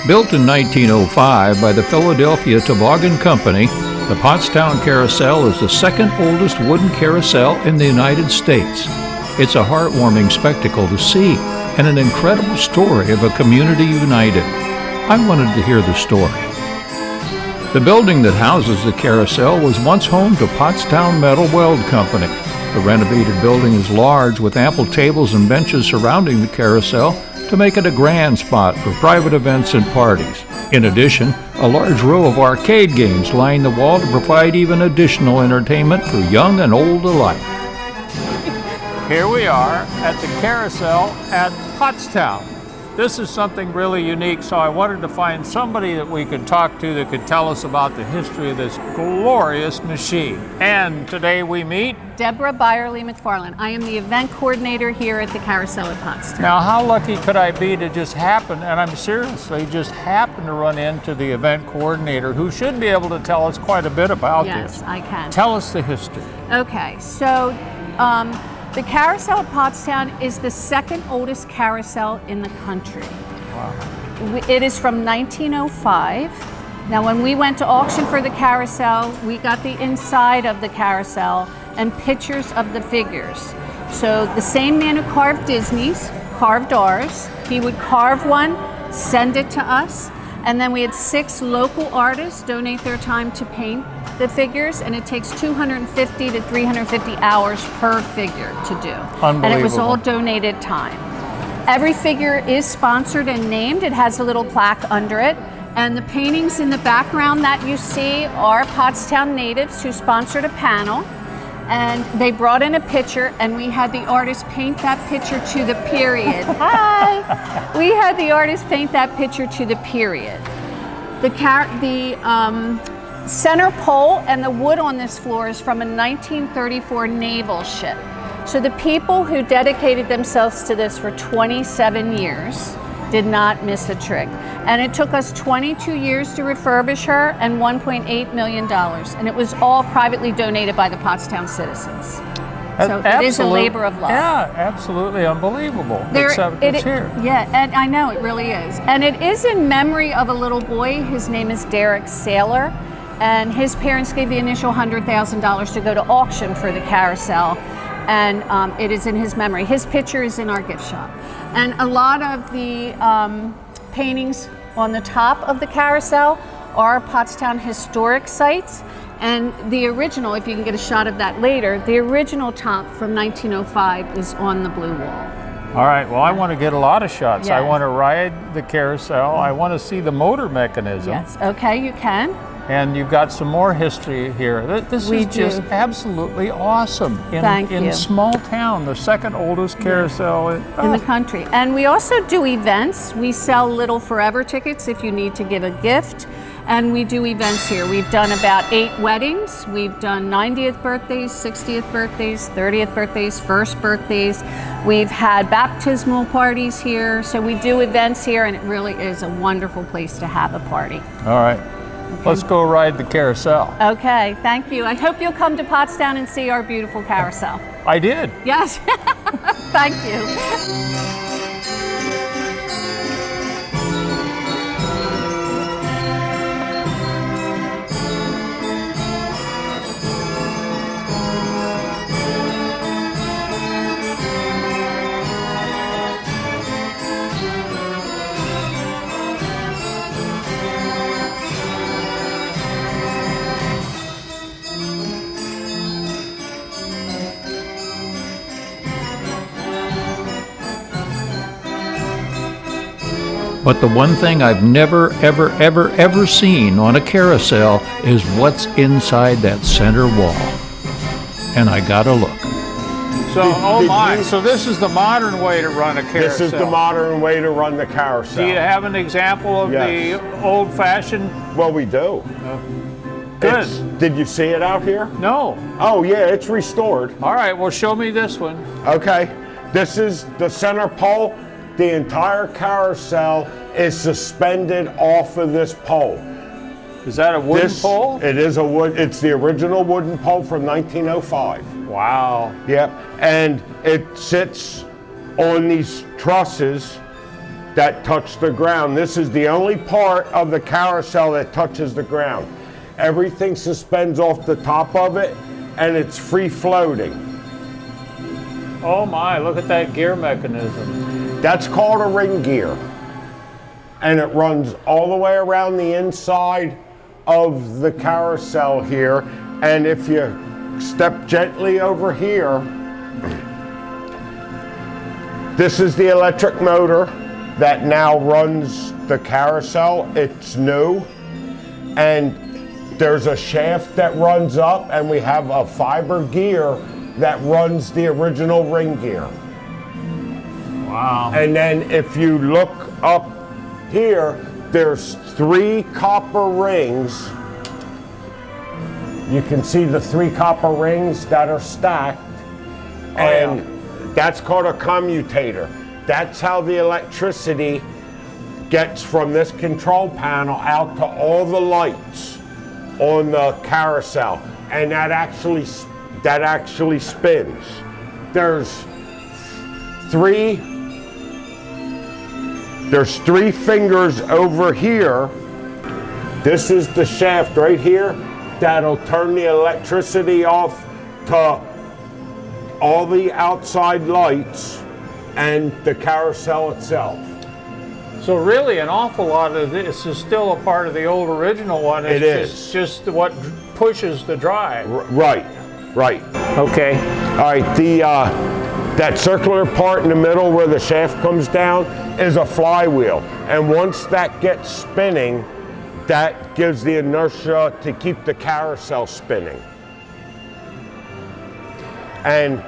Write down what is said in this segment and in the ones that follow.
Built in 1905 by the Philadelphia Toboggan Company, the Pottstown Carousel is the second oldest wooden carousel in the United States. It's a heartwarming spectacle to see and an incredible story of a community united. I wanted to hear the story. The building that houses the carousel was once home to Pottstown Metal Weld Company. The renovated building is large with ample tables and benches surrounding the carousel to make it a grand spot for private events and parties. In addition, a large row of arcade games line the wall to provide even additional entertainment for young and old alike. Here we are at the Carousel at Pottstown. This is something really unique, so I wanted to find somebody that we could talk to that could tell us about the history of this glorious machine. And today we meet Deborah Byerly McFarland. I am the event coordinator here at the Carousel at Pottstown. Now, how lucky could I be to just happen, and I'm seriously just happen to run into the event coordinator who should be able to tell us quite a bit about this. Yes, I can. Tell us the history. Okay, so the Carousel at Pottstown is the second oldest carousel in the country. Wow. It is from 1905. Now, when we went to auction for the carousel, we got the inside of the carousel and pictures of the figures. So the same man who carved Disney's carved ours. He would carve one, send it to us, and then we had 6 local artists donate their time to paint the figures, and it takes 250 to 350 hours per figure to do. Unbelievable. And it was all donated time. Every figure is sponsored and named. It has a little plaque under it. And the paintings in the background that you see are Pottstown natives who sponsored a panel. And they brought in a picture, and we had the artist paint that picture to the period. Hi! We had the artist paint that picture to the period. The center pole and the wood on this floor is from a 1934 naval ship. So the people who dedicated themselves to this for 27 years did not miss a trick. And it took us 22 years to refurbish her and $1.8 million. And it was all privately donated by the Pottstown citizens. So it is a labor of love. Yeah, absolutely unbelievable. Except it's here. Yeah, and I know it really is. And it is in memory of a little boy. His name is Derek Saylor. And his parents gave the initial $100,000 to go to auction for the carousel. And it is in his memory. His picture is in our gift shop. And a lot of the paintings on the top of the carousel are Pottstown historic sites. And the original, if you can get a shot of that later, the original top from 1905 is on the blue wall. All right, well, I want to get a lot of shots. Yes. I want to ride the carousel. I want to see the motor mechanism. Yes, okay, you can. And you've got some more history here. This is just absolutely awesome. In small town, the second oldest carousel in the country. And we also do events. We sell Little Forever tickets if you need to give a gift. And we do events here. We've done about 8 weddings. We've done 90th birthdays, 60th birthdays, 30th birthdays, first birthdays. We've had baptismal parties here. So we do events here, and it really is a wonderful place to have a party. All right. Okay. Let's go ride the carousel. Okay, thank you. I hope you'll come to Pottstown and see our beautiful carousel. I did. Yes, thank you. But the one thing I've never, ever seen on a carousel is what's inside that center wall. And I gotta look. So, so this is the modern way to run a carousel. This is the modern way to run the carousel. Do you have an example of the old-fashioned? Well, we do. Good. Did you see it out here? No. Oh, yeah, it's restored. All right, well, show me this one. Okay, this is the center pole. The entire carousel is suspended off of this pole. Is that a wooden pole? It is a wood. It's the original wooden pole from 1905. Wow. Yep, and it sits on these trusses that touch the ground. This is the only part of the carousel that touches the ground. Everything suspends off the top of it, and it's free floating. Oh my, look at that gear mechanism. That's called a ring gear. And it runs all the way around the inside of the carousel here. And if you step gently over here, this is the electric motor that now runs the carousel. It's new. And there's a shaft that runs up, and we have a fiber gear that runs the original ring gear. Wow. And then if you look up here, there's 3 copper rings. You can see the 3 copper rings that are stacked. And that's called a commutator. That's how the electricity gets from this control panel out to all the lights on the carousel. And that actually spins. There's 3 fingers over here. This is the shaft right here that'll turn the electricity off to all the outside lights and the carousel itself. So really an awful lot of this is still a part of the old original one. It's just what pushes the drive. Right. Okay. All right, that circular part in the middle where the shaft comes down is a flywheel. And once that gets spinning, that gives the inertia to keep the carousel spinning. And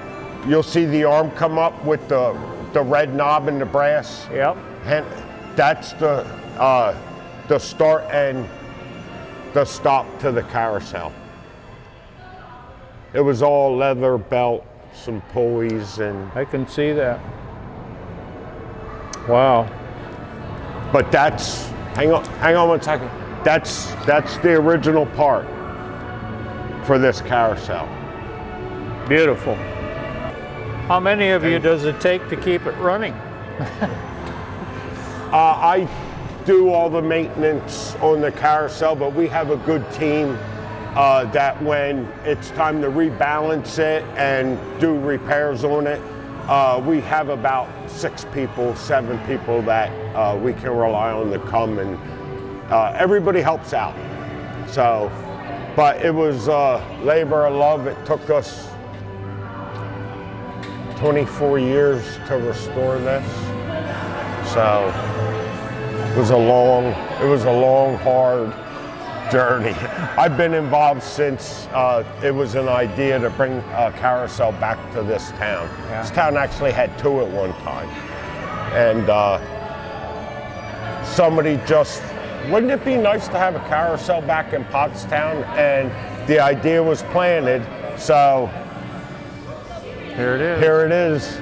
you'll see the arm come up with the red knob and the brass. Yep. And that's the start and the stop to the carousel. It was all leather belt, some pulleys, and I can see that. Wow. but that's hang on 1 second. That's the original part for this carousel. Beautiful. How many of you does it take to keep it running? I do all the maintenance on the carousel, but we have a good team that when it's time to rebalance it and do repairs on it, we have about 6 people, 7 people that we can rely on to come, and everybody helps out. So, but it was labor of love. It took us 24 years to restore this. So it was a long, hard journey. I've been involved since it was an idea to bring a carousel back to this town. Yeah. This town actually had 2 at one time. And somebody just, wouldn't it be nice to have a carousel back in Pottstown? And the idea was planted, so here it is. Here it is.